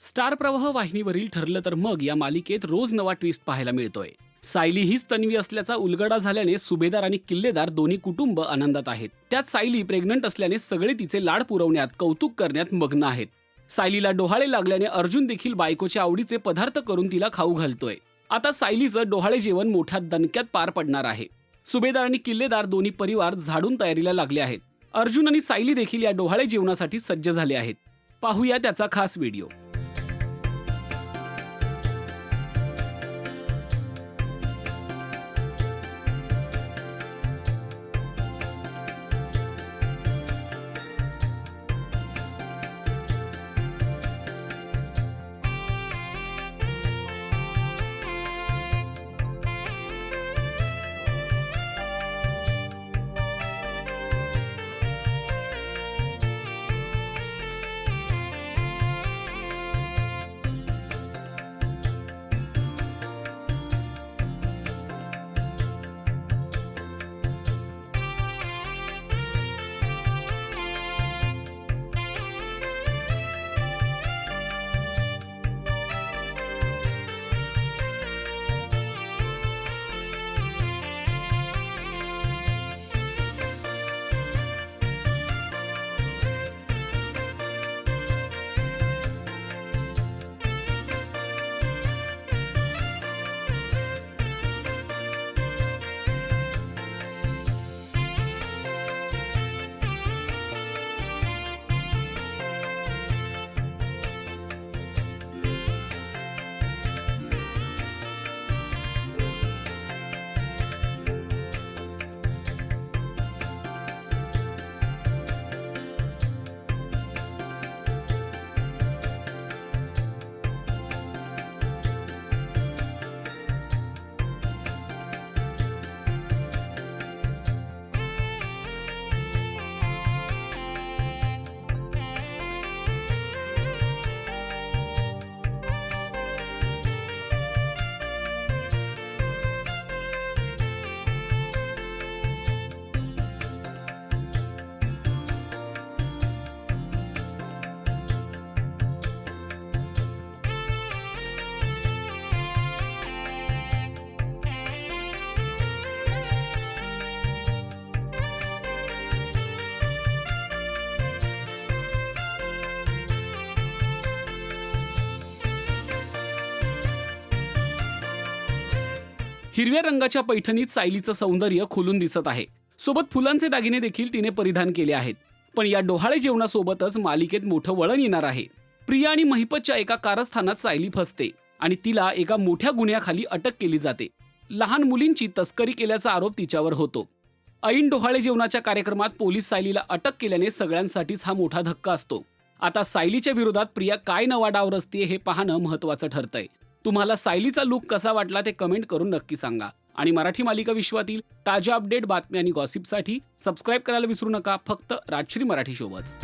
Star प्रवाह वाहिनीवरील ठरलं तर मग या मालिकेत रोज नवा ट्विस्ट पाहायला मिळतोय. सायली हीच तन्वी असल्याचा उलगडा झाल्याने सुभेदार आणि किल्लेदार दोन्ही कुटुंब आनंदात आहेत. त्यात सायली प्रेग्नंट असल्याने सगळे तिचे लाड पुरवण्यात कौतुक करण्यात मग्न आहेत. सायलीला डोहाळे लागल्याने अर्जुन देखील बायकोच्या आवडीचे पदार्थ करून तिला खाऊ घालतोय. आता सायलीचं डोहाळे जेवण मोठ्या दणक्यात पार पडणार आहे. सुभेदार आणि किल्लेदार दोन्ही परिवार झाडून तयारीला लागले आहेत. अर्जुन आणि सायली देखील या डोहाळे जेवणासाठी सज्ज झाले आहेत. पाहूया त्याचा खास व्हिडिओ. हिरव्या रंगाच्या पैठणीत सायलीचं सौंदर्य खुलून दिसत आहे. सोबत फुलांचे दागिने देखील तिने परिधान केले आहेत. पण या डोहाळे जेवणासोबतच मालिकेत मोठं वळण येणार आहे. प्रिया आणि महिपतच्या एका कारस्थानात सायली फसते आणि तिला एका मोठ्या गुन्ह्याखाली अटक केली जाते. लहान मुलींची तस्करी केल्याचा आरोप तिच्यावर होतो. ऐन डोहाळे जेवणाच्या कार्यक्रमात पोलीस सायलीला अटक केल्याने सगळ्यांसाठीच हा मोठा धक्का असतो. आता सायलीच्या विरोधात प्रिया काय नवा डाव रचते हे पाहणं महत्त्वाचं ठरतंय. तुम्हाला सायलीचा लुक कसा वाटला ते कमेंट करून नक्की सांगा. आणि मराठी मालिका विश्वातील ताज्या अपडेट, बातम्या आणि गॉसिपसाठी सबस्क्राईब करायला विसरू नका. फक्त राजश्री मराठी शोबच.